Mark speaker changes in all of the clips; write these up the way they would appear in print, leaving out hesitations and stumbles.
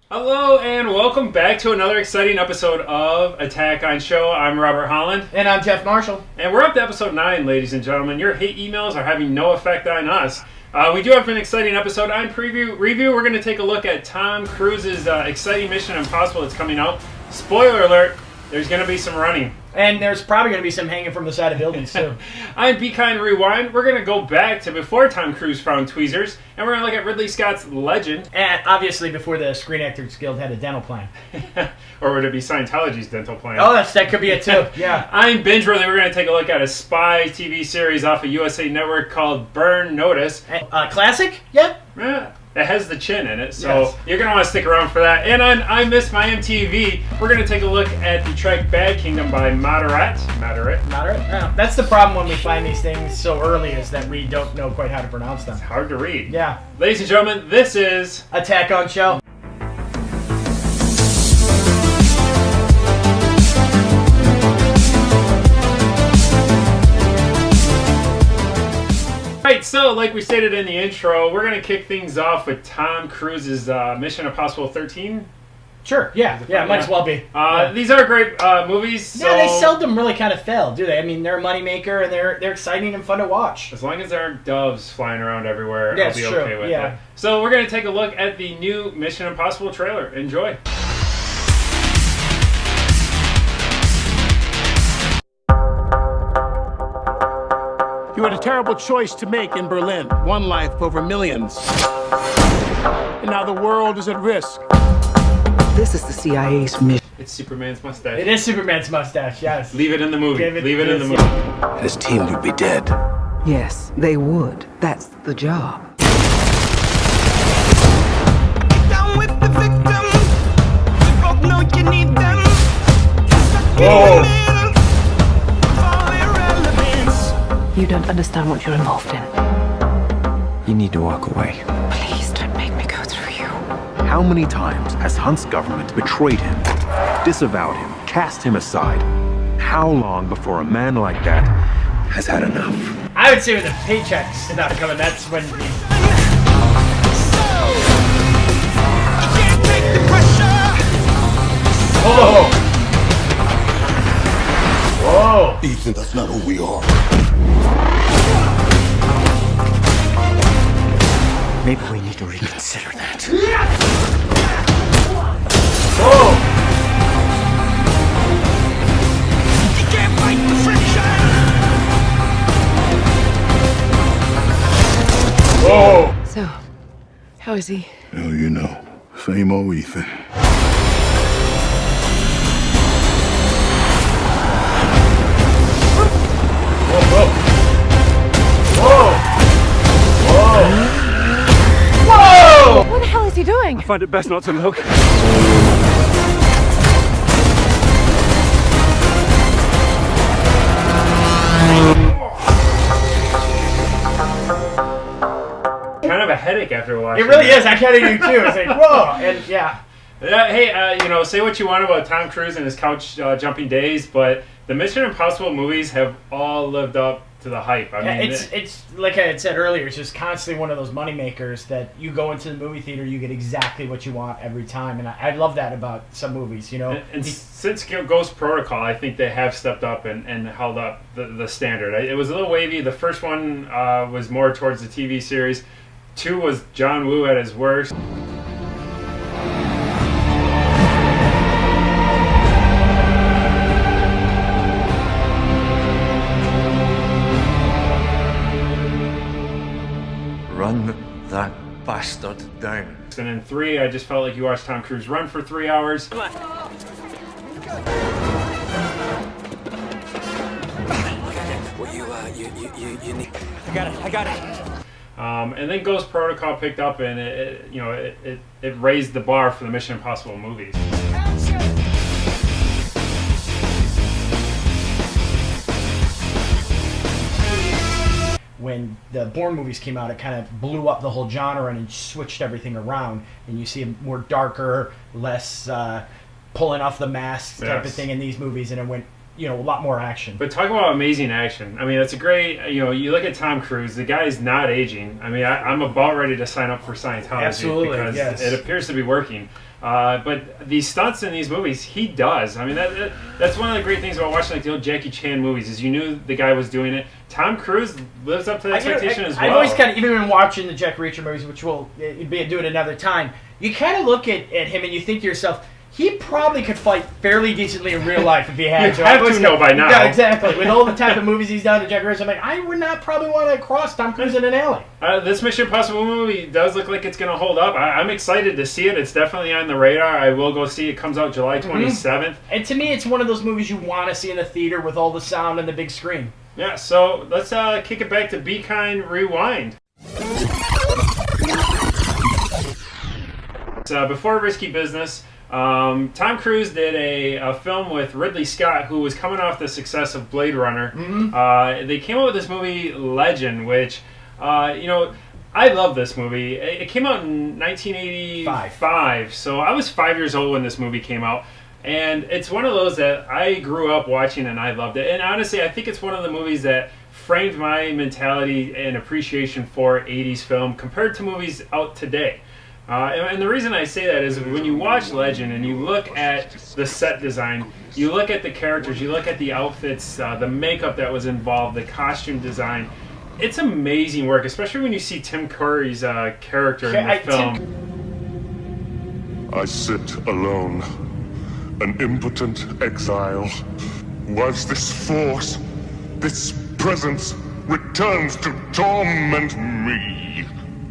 Speaker 1: Hello and welcome back to another exciting episode of Attack on Show. I'm Robert Holland.
Speaker 2: And I'm Jeff Marshall.
Speaker 1: And we're up to episode 9, ladies and gentlemen. Your hate emails are having no effect on us. We do have an exciting episode on review. We're going to take a look at Tom Cruise's exciting Mission Impossible that's coming out. Spoiler alert, there's going to be some running.
Speaker 2: And there's probably going to be some hanging from the side of buildings, too.
Speaker 1: On Be Kind Rewind, we're going to go back to before Tom Cruise found tweezers, and we're going to look at Ridley Scott's Legend.
Speaker 2: And obviously before the Screen Actors Guild had a dental plan.
Speaker 1: Or would it be Scientology's dental plan?
Speaker 2: Oh, that could be it, too. Yeah.
Speaker 1: On Binge, we're going to take a look at a spy TV series off of USA Network called Burn Notice.
Speaker 2: Classic? Yeah.
Speaker 1: It has the chin in it, so
Speaker 2: yes.
Speaker 1: You're going to want to stick around for that. And on I Miss My MTV, we're going to take a look at the track Bad Kingdom by Moderat.
Speaker 2: No, that's the problem when we find these things so early, is that we don't know quite how to pronounce them.
Speaker 1: It's hard to read.
Speaker 2: Yeah.
Speaker 1: Ladies and gentlemen, this is
Speaker 2: Attack on Show.
Speaker 1: Right, so like we stated in the intro, we're going to kick things off with Tom Cruise's Mission Impossible 13.
Speaker 2: Sure, yeah, might as well be.
Speaker 1: These are great movies.
Speaker 2: Yeah, they seldom really kind of fail, do they? I mean, they're a moneymaker, and they're exciting and fun to watch.
Speaker 1: As long as there aren't doves flying around everywhere,
Speaker 2: yeah,
Speaker 1: I'll be okay with it. So we're going to take a look at the new Mission Impossible trailer. Enjoy.
Speaker 3: You had a terrible choice to make in Berlin. One life over millions. And now the world is at risk.
Speaker 4: This is the CIA's mission.
Speaker 1: It's Superman's mustache.
Speaker 2: It is Superman's mustache, yes.
Speaker 1: Leave it in the movie. Leave it in the movie.
Speaker 3: And his team would be dead.
Speaker 4: Yes, they would. That's the job.
Speaker 5: Down with the victim. We both know you need them.
Speaker 1: Whoa.
Speaker 6: You don't understand what you're involved in.
Speaker 7: You need to walk away.
Speaker 6: Please don't make me go through you.
Speaker 8: How many times has Hunt's government betrayed him, disavowed him, cast him aside? How long before a man like that has had enough?
Speaker 2: I would say when the paychecks stop coming, that's when the...
Speaker 5: You can't take the pressure.
Speaker 2: Whoa!
Speaker 9: Ethan, that's not who we are.
Speaker 7: Maybe we need to reconsider that.
Speaker 2: Whoa!
Speaker 5: You can't fight the friction.
Speaker 1: Whoa!
Speaker 6: So, how is he?
Speaker 9: Hell, you know. Same old Ethan.
Speaker 6: What the hell is he doing?
Speaker 3: I find it best not to look.
Speaker 1: Kind of a headache after watching.
Speaker 2: It really is. I kind of do too. It's like, whoa! And yeah.
Speaker 1: Hey, say what you want about Tom Cruise and his couch jumping days, but the Mission Impossible movies have all lived up to the hype. I mean,
Speaker 2: it's like I had said earlier, it's just constantly one of those moneymakers that you go into the movie theater, you get exactly what you want every time, and I love that about some movies, you know.
Speaker 1: And since Ghost Protocol, I think they have stepped up and held up the standard. It was a little wavy. The first one was more towards the TV series. 2 was John Woo at his worst.
Speaker 7: Run that bastard down.
Speaker 1: And in 3, I just felt like you watched Tom Cruise run for 3 hours.
Speaker 7: Come on. Well, you need... I got it.
Speaker 1: And then Ghost Protocol picked up, and it raised the bar for the Mission Impossible movies.
Speaker 2: When the Bourne movies came out, it kind of blew up the whole genre and switched everything around, and you see a more darker, less pulling off the mask type of thing in these movies, and it went a lot more action.
Speaker 1: But talk about amazing action. I mean, that's a great, you look at Tom Cruise, the guy is not aging. I mean, I'm about ready to sign up for Scientology.
Speaker 2: Absolutely,
Speaker 1: because
Speaker 2: yes.
Speaker 1: it appears to be working. But these stunts in these movies, he does. I mean, that's one of the great things about watching like the old Jackie Chan movies is you knew the guy was doing it. Tom Cruise lives up to the expectation as well.
Speaker 2: I've always kind of, even when watching the Jack Reacher movies, which we'll do it another time, you kind of look at him and you think to yourself, he probably could fight fairly decently in real life if he had to.
Speaker 1: You have to know by now.
Speaker 2: Yeah, exactly. With all the type of movies he's done to Jack Reacher, I'm like, I would not probably want to cross Tom Cruise in an alley.
Speaker 1: This Mission Impossible movie does look like it's going to hold up. I'm excited to see it. It's definitely on the radar. I will go see it. It comes out July 27th.
Speaker 2: And to me, it's one of those movies you want to see in the theater with all the sound and the big screen.
Speaker 1: Yeah, so let's kick it back to Be Kind, Rewind. Before Risky Business, Tom Cruise did a film with Ridley Scott, who was coming off the success of Blade Runner. They came out with this movie, Legend, which, I love this movie. It came out in 1985, so I was 5 years old when this movie came out. And it's one of those that I grew up watching and I loved it. And honestly, I think it's one of the movies that framed my mentality and appreciation for 80s film compared to movies out today. And the reason I say that is when you watch Legend and you look at the set design, you look at the characters, you look at the outfits, the makeup that was involved, the costume design, it's amazing work, especially when you see Tim Curry's character in the film.
Speaker 9: I sit alone, an impotent exile, whilst this force, this presence, returns to torment me.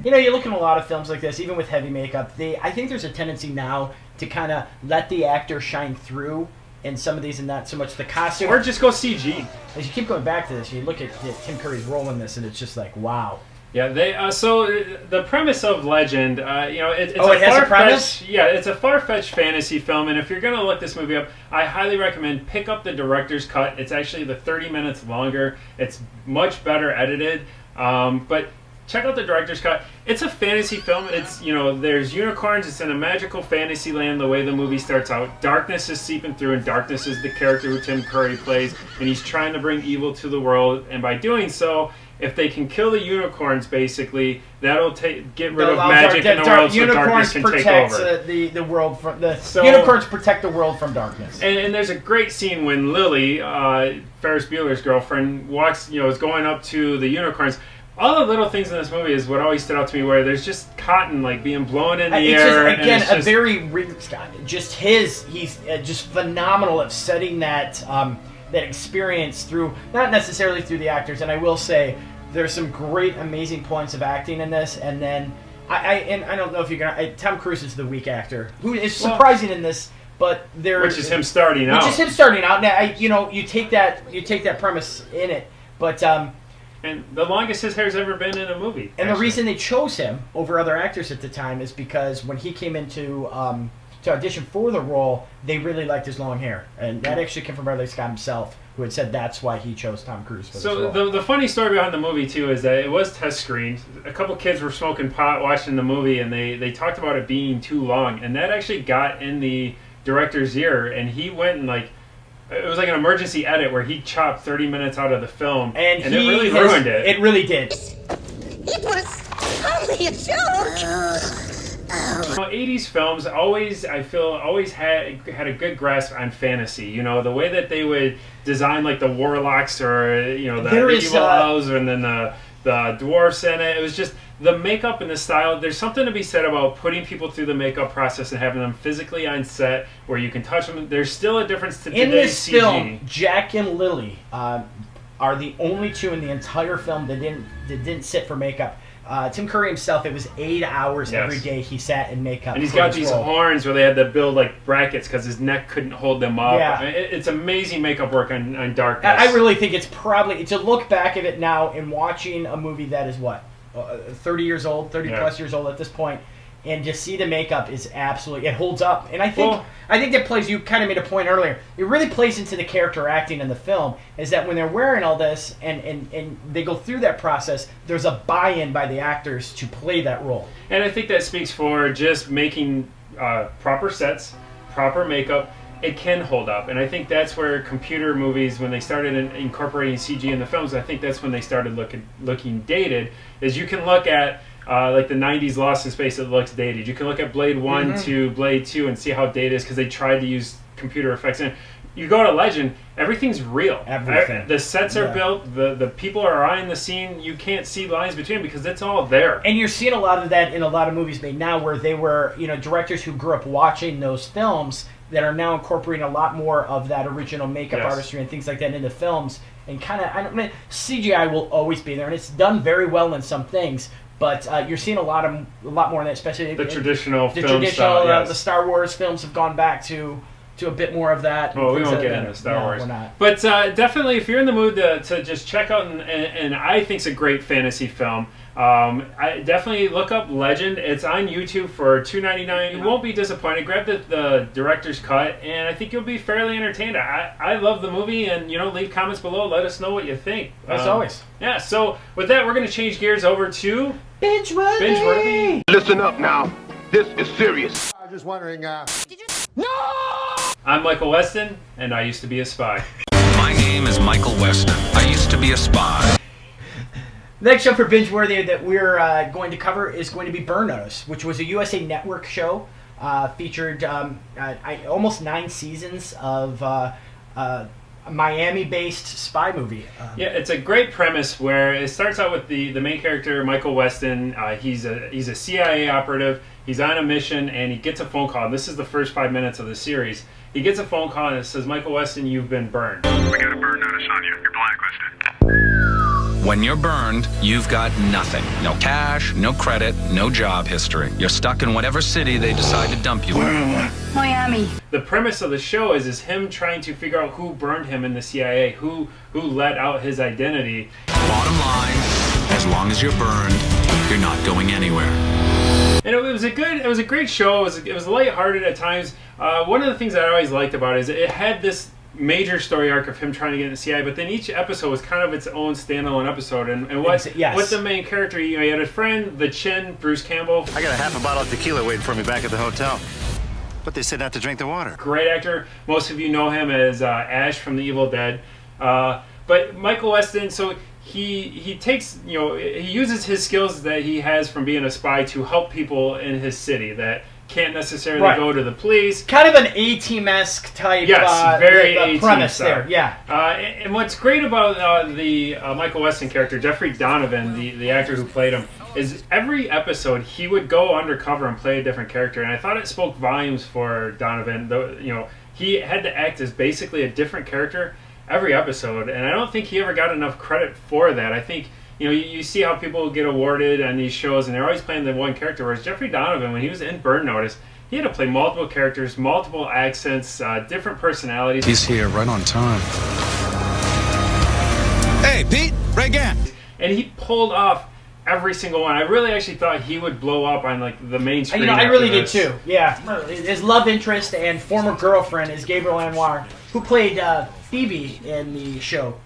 Speaker 2: You look at a lot of films like this, even with heavy makeup, I think there's a tendency now to kind of let the actor shine through in some of these and not so much the costume.
Speaker 1: Or just go CG.
Speaker 2: As you keep going back to this, you look at Tim Curry's role in this, and it's just like, wow.
Speaker 1: Yeah, so the premise of Legend, it's
Speaker 2: it has a premise?
Speaker 1: Yeah, it's a far-fetched fantasy film, and if you're going to look this movie up, I highly recommend pick up the director's cut. It's actually the 30 minutes longer. It's much better edited, but check out the director's cut. It's a fantasy film. It's, there's unicorns. It's in a magical fantasy land the way the movie starts out. Darkness is seeping through, and Darkness is the character who Tim Curry plays, and he's trying to bring evil to the world, and by doing so, if they can kill the unicorns, basically, that'll get rid of magic in the world so darkness can take over.
Speaker 2: The world from unicorns protect the world from darkness.
Speaker 1: And there's a great scene when Lily, Ferris Bueller's girlfriend, walks, is going up to the unicorns. All the little things in this movie is what always stood out to me, where there's just cotton like being blown in the air. He's just phenomenal at setting that experience through, not necessarily through the actors. And I will say, there's some great, amazing points of acting in this. And then I don't know if you're gonna. Tom Cruise is the weak actor, who is surprising in this. But which is him starting out.
Speaker 2: Now, you take that premise in it, but.
Speaker 1: And the longest his hair's ever been in a movie.
Speaker 2: And the reason they chose him over other actors at the time is because when he came into to audition for the role, they really liked his long hair. And that actually came from Ridley Scott himself, who had said that's why he chose Tom Cruise for this role.
Speaker 1: So the funny story behind the movie, too, is that it was test screened. A couple kids were smoking pot watching the movie, and they talked about it being too long. And that actually got in the director's ear, and he went and it was like an emergency edit where he chopped 30 minutes out of the film, and it really ruined it.
Speaker 2: It really did.
Speaker 5: It was only a joke.
Speaker 1: 80s films always had a good grasp on fantasy. The way that they would design like the warlocks or the evil elves and then the dwarfs in it. It was just the makeup and the style. There's something to be said about putting people through the makeup process and having them physically on set where you can touch them. There's still a difference to
Speaker 2: in
Speaker 1: today's
Speaker 2: this
Speaker 1: CG.
Speaker 2: film. Jack and Lily are the only two in the entire film that didn't sit for makeup. Tim Curry himself, it was 8 hours every day he sat in makeup.
Speaker 1: And he's got these horns where they had to build like brackets because his neck couldn't hold them up.
Speaker 2: Yeah.
Speaker 1: It's amazing makeup work on Darkness.
Speaker 2: I really think it's probably, to look back at it now and watching a movie that is 30 years old, 30 plus years old at this point, and just see the makeup is absolutely, it holds up. And I think that plays, you kind of made a point earlier, it really plays into the character acting in the film, is that when they're wearing all this and they go through that process, there's a buy-in by the actors to play that role.
Speaker 1: And I think that speaks for just making proper sets, proper makeup, it can hold up. And I think that's where computer movies, when they started incorporating CG in the films, I think that's when they started looking dated, is you can look at like the 90s Lost in Space, it looks dated. You can look at Blade 1 to Blade 2 and see how dated it is because they tried to use computer effects. And you go to Legend, everything's real.
Speaker 2: Everything.
Speaker 1: The sets are built, the people are eyeing the scene. You can't see lines between them because it's all there.
Speaker 2: And you're seeing a lot of that in a lot of movies made now where they were, directors who grew up watching those films that are now incorporating a lot more of that original makeup artistry and things like that into films. And kind of, CGI will always be there, and it's done very well in some things. But you're seeing a lot more of that, especially
Speaker 1: the traditional film style.
Speaker 2: The Star Wars films have gone back to a bit more of that.
Speaker 1: Well, we won't get into Star Wars.
Speaker 2: We're not.
Speaker 1: But definitely, if you're in the mood to just check out, and I think it's a great fantasy film, I definitely look up Legend. It's on YouTube for $2.99. You won't be disappointed. Grab the director's cut, and I think you'll be fairly entertained. I love the movie, and leave comments below. Let us know what you think.
Speaker 2: As always.
Speaker 1: Yeah. So with that, we're going to change gears over to
Speaker 2: Binge-worthy.
Speaker 10: Listen up now. This is serious.
Speaker 3: I was just wondering,
Speaker 1: I'm Michael Weston, and I used to be a spy.
Speaker 11: My name is Michael Weston. I used to be a spy.
Speaker 2: Next show for Binge-worthy that we're going to cover is going to be Burn Notice, which was a USA Network show. Featured almost 9 seasons of a Miami-based spy movie.
Speaker 1: Yeah, it's a great premise where it starts out with the main character, Michael Weston. He's a CIA operative. He's on a mission, and he gets a phone call. This is the first 5 minutes of the series. He gets a phone call, and it says, Michael Weston, you've been burned.
Speaker 9: We got a burn notice on you. You're blacklisted.
Speaker 11: When you're burned, you've got nothing. No cash, no credit, no job history. You're stuck in whatever city they decide to dump you in.
Speaker 6: Miami.
Speaker 1: The premise of the show is him trying to figure out who burned him in the CIA, who let out his identity.
Speaker 11: Bottom line, as long as you're burned, you're not going anywhere.
Speaker 1: And it was a great show. It was lighthearted at times. One of the things that I always liked about it is it had this major story arc of him trying to get in the CIA, but then each episode was kind of its own standalone episode. And what the main character, he had a friend, the Chin, Bruce Campbell.
Speaker 12: I got a half a bottle of tequila waiting for me back at the hotel. But they said not to drink the water.
Speaker 1: Great actor. Most of you know him as Ash from The Evil Dead. But Michael Weston, so he takes, he uses his skills that he has from being a spy to help people in his city that can't necessarily go to the police.
Speaker 2: Kind of an A-Team-esque type
Speaker 1: very A-Team
Speaker 2: premise
Speaker 1: style.
Speaker 2: there, yeah.
Speaker 1: And what's great about the Michael Weston character, Jeffrey Donovan, the actor who played him, is every episode he would go undercover and play a different character. And I thought it spoke volumes for Donovan. He had to act as basically a different character every episode, and I don't think he ever got enough credit for that. I think you see how people get awarded on these shows, and they're always playing the one character. Whereas Jeffrey Donovan, when he was in Burn Notice, he had to play multiple characters, multiple accents, different personalities.
Speaker 11: He's here right on time.
Speaker 12: Hey, Pete, right again.
Speaker 1: And he pulled off every single one. I really actually thought he would blow up on the main screen.
Speaker 2: I really did too. Yeah, his love interest and former girlfriend is Gabriel Anwar, who played Phoebe in the show.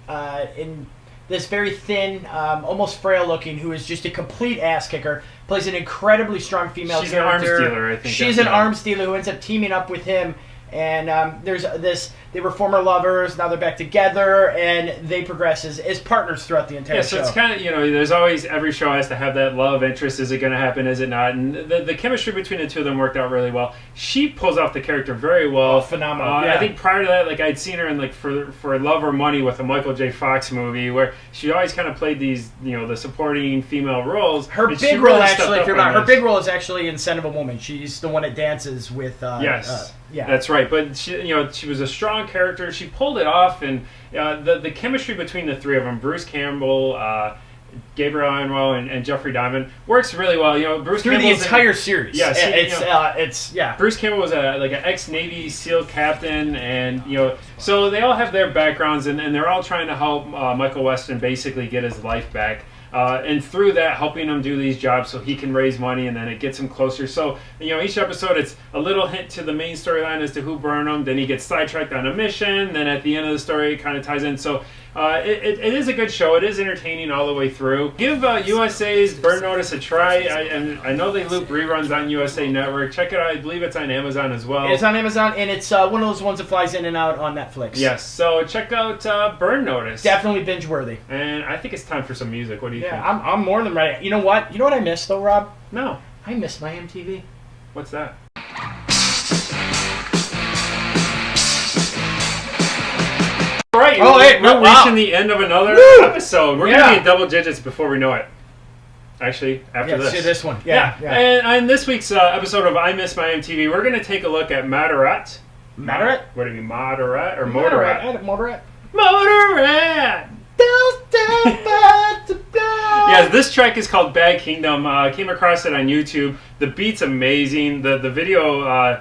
Speaker 2: In this very thin, almost frail-looking, who is just a complete ass kicker, plays an incredibly strong female
Speaker 1: She's
Speaker 2: character.
Speaker 1: She's an arms dealer, I think.
Speaker 2: She's an arms dealer who ends up teaming up with him. And there's this. They were former lovers. Now they're back together, and they progress as partners throughout the entire show.
Speaker 1: Yeah, so it's kind of there's always every show has to have that love interest. Is it going to happen? Is it not? And the chemistry between the two of them worked out really well. She pulls off the character very well.
Speaker 2: Oh, phenomenal. Yeah.
Speaker 1: I think prior to that, I'd seen her in for Love or Money with a Michael J. Fox movie where she always kind of played these the supporting female roles.
Speaker 2: Her big role her big role is actually in Scent of a Woman. She's the one that dances with.
Speaker 1: Yes.
Speaker 2: Yeah,
Speaker 1: that's right. But she was a strong character. She pulled it off, and the chemistry between the three of them, Bruce Campbell, Gabriel Anwar, and Jeffrey Donovan, works really well. Bruce
Speaker 2: through the entire series.
Speaker 1: Yes,
Speaker 2: it's
Speaker 1: Bruce Campbell was an ex-Navy SEAL captain, and so they all have their backgrounds, and they're all trying to help Michael Weston basically get his life back. And through that, helping him do these jobs so he can raise money, and then it gets him closer. So, each episode, it's a little hint to the main storyline as to who burned him. Then he gets sidetracked on a mission. Then at the end of the story, it kind of ties in. So, It is a good show. It is entertaining all the way through. Give USA's Burn Notice a try. And I know they loop reruns on USA Network. Check it out. I believe it's on Amazon as well.
Speaker 2: It's on Amazon, and it's one of those ones that flies in and out on Netflix.
Speaker 1: Yes, so check out Burn Notice.
Speaker 2: Definitely binge-worthy.
Speaker 1: And I think it's time for some music. What do you think?
Speaker 2: Yeah, I'm more than ready. You know what? You know what I miss, though, Rob?
Speaker 1: No.
Speaker 2: I miss my MTV.
Speaker 1: What's that? All right, we're reaching the end of another episode. We're going to be in double digits before we know it. Actually, after this.
Speaker 2: Yeah, this one. Yeah.
Speaker 1: And on this week's episode of I Miss My MTV, we're going to take a look at Moderat.
Speaker 2: Moderat?
Speaker 1: What do you mean, Moderat or Moderat?
Speaker 2: Moderat.
Speaker 1: Moderat! Yeah, this track is called Bad Kingdom. Came across it on YouTube. The beat's amazing. The video...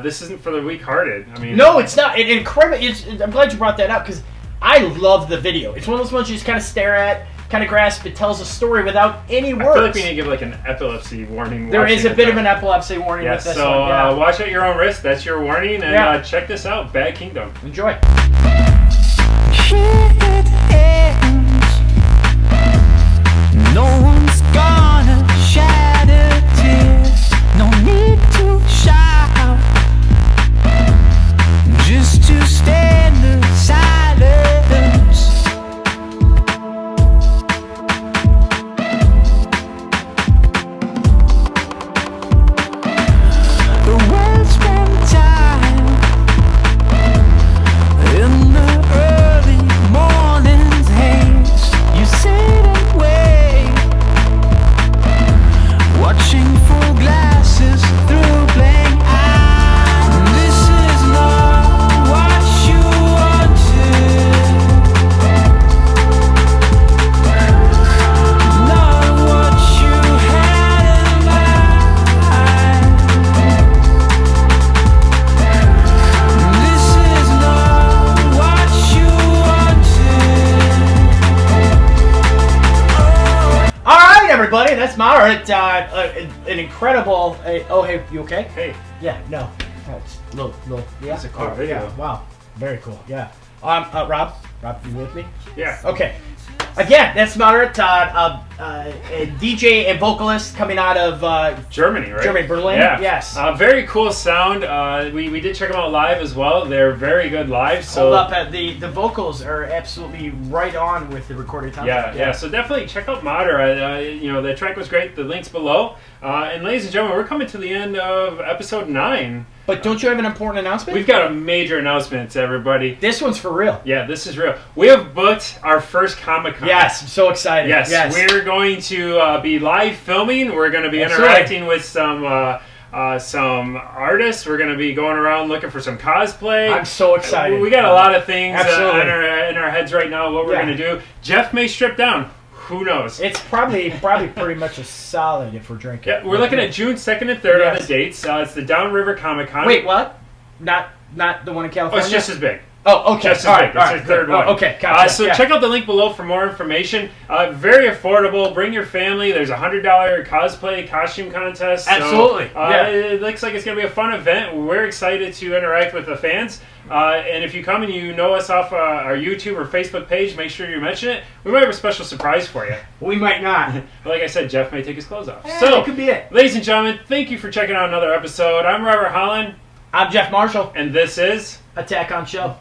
Speaker 1: this isn't for the weak-hearted. I mean,
Speaker 2: no, it's not. Incredible. I'm glad you brought that up because I love the video. It's one of those ones you just kind of stare at, kind of grasp. It tells a story without any words.
Speaker 1: I feel like we need to give like an epilepsy warning.
Speaker 2: There is a bit of an epilepsy warning with this one.
Speaker 1: So watch at your own risk. That's your warning. And check this out, Bad Kingdom.
Speaker 2: Enjoy.
Speaker 5: No one's gonna shed a tear. No need to shout. Just to stand in silence. The world spent time in the early morning's haze. You sit and wait, watching full glasses through blank eyes. This is not what you wanted, not what you had in mind. This is not what you wanted.
Speaker 2: All right, everybody, that's Moderat. An incredible. Oh, hey, you okay?
Speaker 1: Hey.
Speaker 2: Yeah. No. It's little. Yeah.
Speaker 1: That's a cool video.
Speaker 2: Yeah. Wow. Very cool. Yeah. Rob, you with me?
Speaker 1: Yeah.
Speaker 2: Okay. Again, that's Moderat, a DJ and vocalist coming out of
Speaker 1: Germany, right?
Speaker 2: Germany, Berlin.
Speaker 1: Yeah.
Speaker 2: Yes.
Speaker 1: Very cool sound. We did check them out live as well. They're very good live. So
Speaker 2: hold up, the vocals are absolutely right on with the recorded time.
Speaker 1: Yeah. So definitely check out Moderat. The track was great. The link's below. And ladies and gentlemen, we're coming to the end of episode 9.
Speaker 2: But don't you have an important announcement?
Speaker 1: We've got a major announcement, everybody.
Speaker 2: This one's for real.
Speaker 1: Yeah, this is real. We have booked our first Comic-Con.
Speaker 2: Yes, I'm so excited.
Speaker 1: Yes. We're going to be live filming. We're going to be interacting with some artists. We're going to be going around looking for some cosplay.
Speaker 2: I'm so excited.
Speaker 1: We got a lot of things in
Speaker 2: Absolutely.
Speaker 1: our heads right now, what we're going to do. Jeff may strip down. Who knows?
Speaker 2: It's probably pretty much a solid if we're drinking.
Speaker 1: Yeah, we're looking at June 2nd and 3rd on the dates. It's the Downriver Comic-Con.
Speaker 2: Wait, what? Not the one in California?
Speaker 1: Oh, it's just as big.
Speaker 2: Oh, okay.
Speaker 1: Just as big. It's the third one.
Speaker 2: Okay, gotcha.
Speaker 1: So check out the link below for more information. Very affordable. Bring your family. There's a $100 cosplay costume contest.
Speaker 2: Absolutely.
Speaker 1: So, it looks like it's going to be a fun event. We're excited to interact with the fans. And if you come and you know us off our YouTube or Facebook page, make sure you mention it. We might have a special surprise for you.
Speaker 2: We might not.
Speaker 1: Like I said, Jeff may take his clothes off.
Speaker 2: So that could be it.
Speaker 1: Ladies and gentlemen, thank you for checking out another episode. I'm Robert Holland.
Speaker 2: I'm Jeff Marshall.
Speaker 1: And this is
Speaker 2: Attack on Show.